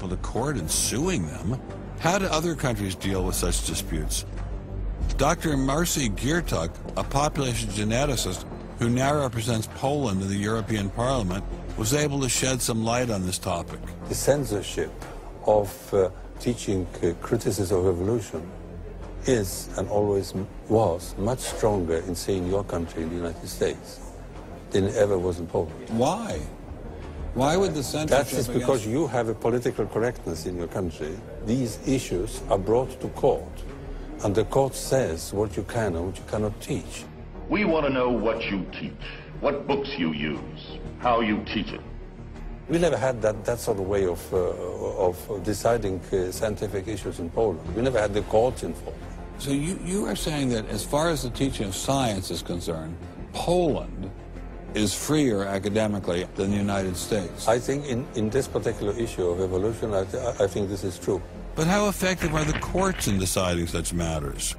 to court and suing them. How do other countries deal with such disputes? Dr. Marcy Giertuk, a population geneticist who now represents Poland in the European Parliament, was able to shed some light on this topic. The censorship of teaching criticism of evolution is and always was much stronger in, say, in your country, in the United States, than it ever was in Poland. Why? Why would the censorship... That is because you have a political correctness in your country. These issues are brought to court, and the court says what you can and what you cannot teach. We want to know what you teach, what books you use, how you teach it. We never had that sort of way of deciding scientific issues in Poland. We never had the courts involved. So you are saying that as far as the teaching of science is concerned, Poland is freer academically than the United States? I think in this particular issue of evolution, I think this is true. But how effective are the courts in deciding such matters?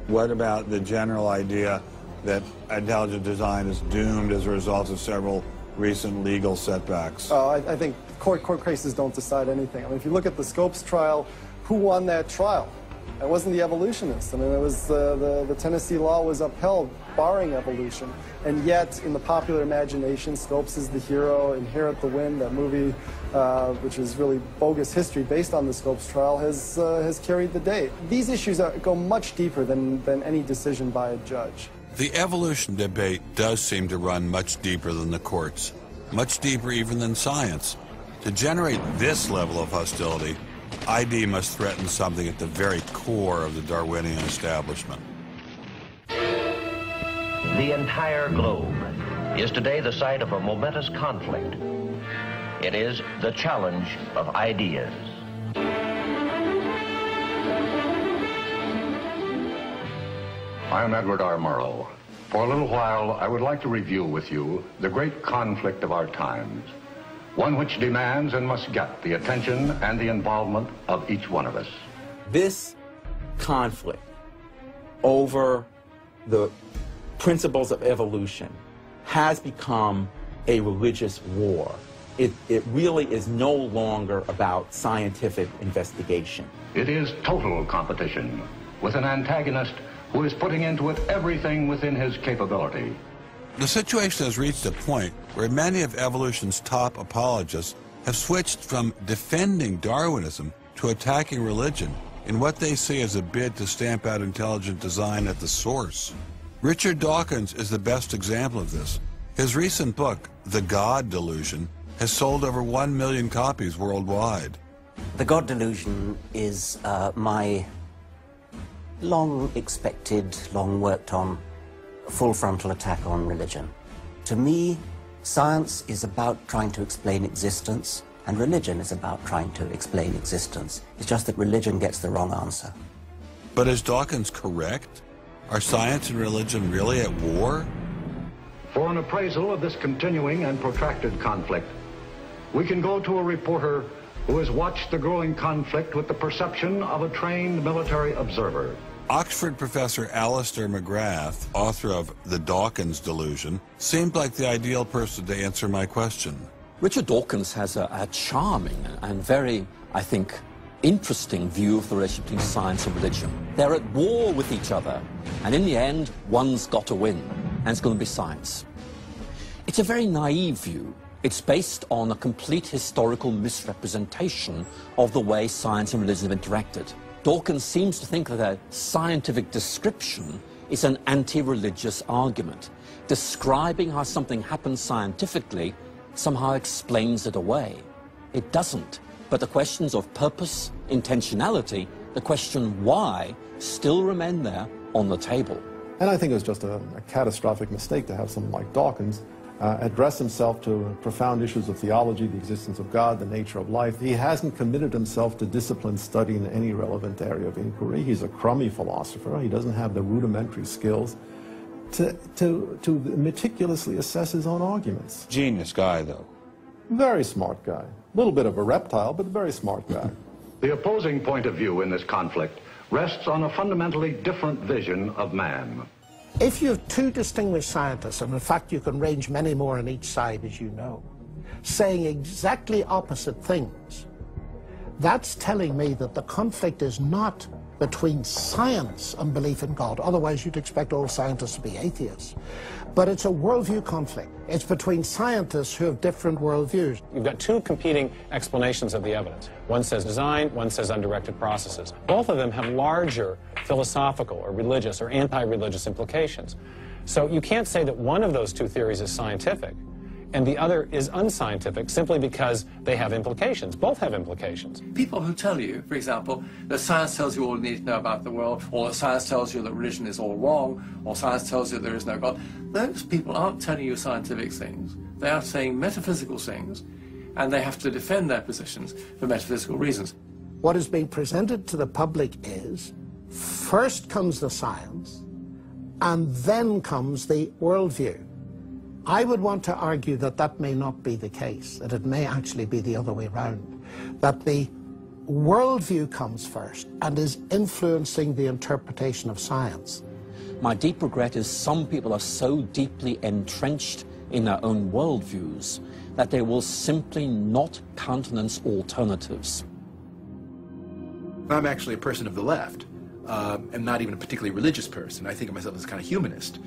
What about the general idea that intelligent design is doomed as a result of several recent legal setbacks? I think court cases don't decide anything. I mean, if you look at the Scopes trial, who won that trial? It wasn't the evolutionists. I mean, it was the Tennessee law was upheld, barring evolution. And yet, in the popular imagination, Scopes is the hero. Inherit the Wind, that movie, which is really bogus history based on the Scopes trial, has carried the day. These issues go much deeper than any decision by a judge. The evolution debate does seem to run much deeper than the courts, much deeper even than science. To generate this level of hostility, ID must threaten something at the very core of the Darwinian establishment. The entire globe is today the site of a momentous conflict. It is the challenge of ideas. I'm Edward R. Murrow. For a little while, I would like to review with you the great conflict of our times, one which demands and must get the attention and the involvement of each one of us. This conflict over the principles of evolution has become a religious war. It really is no longer about scientific investigation. It is total competition with an antagonist who is putting into it everything within his capability. The situation has reached a point where many of evolution's top apologists have switched from defending Darwinism to attacking religion in what they see as a bid to stamp out intelligent design at the source. Richard Dawkins is the best example of this. His recent book, The God Delusion, has sold over 1 million copies worldwide. The God Delusion is my long-expected, long-worked-on, full-frontal attack on religion. To me, science is about trying to explain existence, and religion is about trying to explain existence. It's just that religion gets the wrong answer. But is Dawkins correct? Are science and religion really at war? For an appraisal of this continuing and protracted conflict, we can go to a reporter who has watched the growing conflict with the perception of a trained military observer. Oxford professor Alistair McGrath, author of The Dawkins Delusion, seemed like the ideal person to answer my question. Richard Dawkins has a charming and very, I think, interesting view of the relationship between science and religion. They're at war with each other, and in the end, one's got to win, and it's going to be science. It's a very naive view. It's based on a complete historical misrepresentation of the way science and religion have interacted. Dawkins seems to think that a scientific description is an anti-religious argument. Describing how something happens scientifically somehow explains it away. It doesn't. But the questions of purpose, intentionality, the question why, still remain there on the table. And I think it was just a catastrophic mistake to have someone like Dawkins address himself to profound issues of theology, the existence of God, the nature of life. He hasn't committed himself to disciplined study in any relevant area of inquiry. He's a crummy philosopher. He doesn't have the rudimentary skills to meticulously assess his own arguments. Genius guy, though. Very smart guy. A little bit of a reptile, but a very smart guy. The opposing point of view in this conflict rests on a fundamentally different vision of man. If you have two distinguished scientists, and in fact you can range many more on each side, as you know, saying exactly opposite things, That's telling me that the conflict is not between science and belief in God. Otherwise, you'd expect all scientists to be atheists. But it's a worldview conflict. It's between scientists who have different worldviews. You've got two competing explanations of the evidence. One says design, one says undirected processes. Both of them have larger philosophical or religious or anti-religious implications. So you can't say that one of those two theories is scientific and the other is unscientific simply because they have implications. Both have implications. People who tell you, for example, that science tells you all you need to know about the world, or that science tells you that religion is all wrong, or science tells you there is no God, those people aren't telling you scientific things. They are saying metaphysical things, and they have to defend their positions for metaphysical reasons. What is being presented to the public is, first comes the science, and then comes the worldview. I would want to argue that that may not be the case, that it may actually be the other way around, that the worldview comes first and is influencing the interpretation of science. My deep regret is some people are so deeply entrenched in their own worldviews that they will simply not countenance alternatives. I'm actually a person of the left. And not even a particularly religious person. I think of myself as a kind of humanist.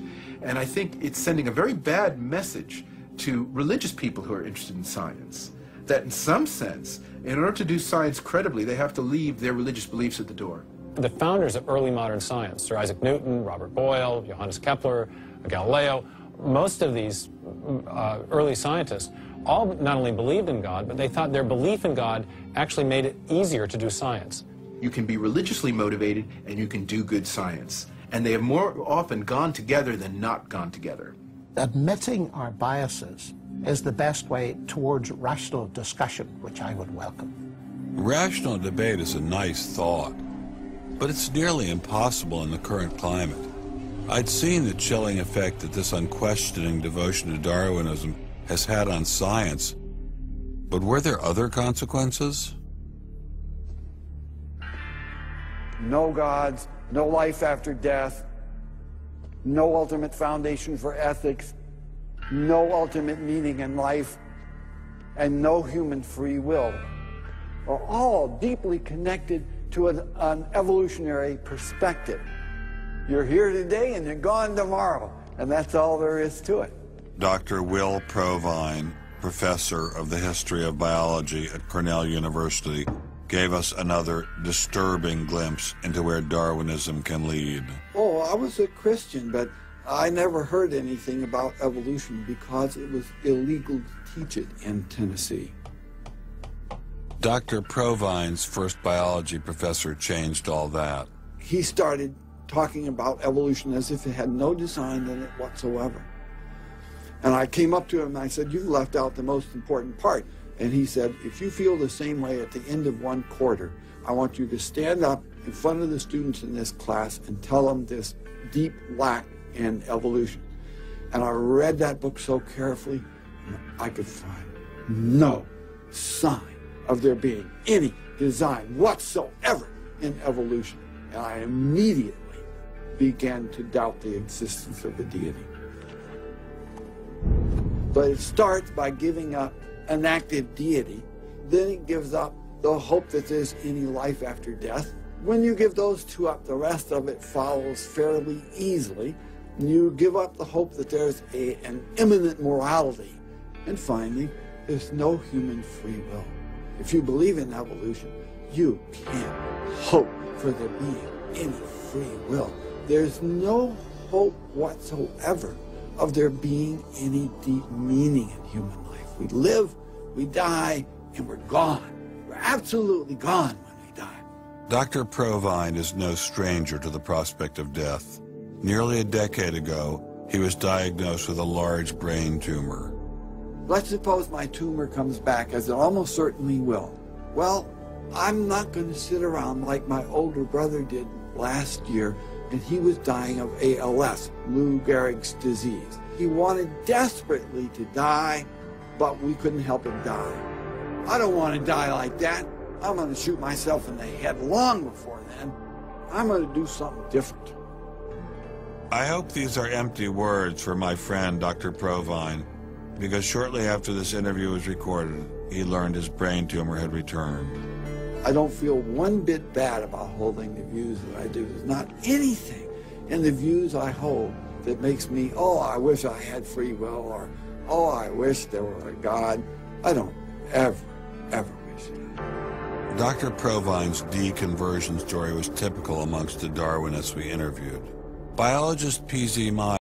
And I think it's sending a very bad message to religious people who are interested in science, that in some sense, in order to do science credibly, they have to leave their religious beliefs at the door. The founders of early modern science, Sir Isaac Newton, Robert Boyle, Johannes Kepler, Galileo, most of these early scientists all not only believed in God, but they thought their belief in God actually made it easier to do science. You can be religiously motivated and you can do good science. And they have more often gone together than not gone together. Admitting our biases is the best way towards rational discussion, which I would welcome. Rational debate is a nice thought, but it's nearly impossible in the current climate. I'd seen the chilling effect that this unquestioning devotion to Darwinism has had on science, but were there other consequences? No gods, no life after death, no ultimate foundation for ethics, no ultimate meaning in life, and no human free will are all deeply connected to an evolutionary perspective. You're here today and you're gone tomorrow, and that's all there is to it. Dr. Will Provine, professor of the history of biology at Cornell University, gave us another disturbing glimpse into where Darwinism can lead. Oh, I was a Christian, but I never heard anything about evolution because it was illegal to teach it in Tennessee. Dr. Provine's first biology professor changed all that. He started talking about evolution as if it had no design in it whatsoever. And I came up to him and I said, "You've left out the most important part." And he said, "If you feel the same way at the end of one quarter, I want you to stand up in front of the students in this class and tell them this deep lack in evolution." And I read that book so carefully, and I could find no sign of there being any design whatsoever in evolution. And I immediately began to doubt the existence of a deity. But it starts by giving up an active deity, then it gives up the hope that there's any life after death. When you give those two up, the rest of it follows fairly easily. You give up the hope that there's an imminent morality. And finally, there's no human free will. If you believe in evolution, you can't hope for there being any free will. There's no hope whatsoever of there being any deep meaning in human life. We live, we die, and we're gone. We're absolutely gone when we die. Dr. Provine is no stranger to the prospect of death. Nearly a decade ago, he was diagnosed with a large brain tumor. Let's suppose my tumor comes back, as it almost certainly will. Well, I'm not going to sit around like my older brother did last year, and he was dying of ALS, Lou Gehrig's disease. He wanted desperately to die, but we couldn't help him die. I don't want to die like that. I'm going to shoot myself in the head long before then. I'm going to do something different. I hope these are empty words for my friend, Dr. Provine, because shortly after this interview was recorded, he learned his brain tumor had returned. I don't feel one bit bad about holding the views that I do. There's not anything in the views I hold that makes me, oh, I wish I had free will, or, oh, I wish there were a God. I don't ever wish that. Dr. Provine's deconversion story was typical amongst the Darwinists we interviewed. Biologist P.Z. Miles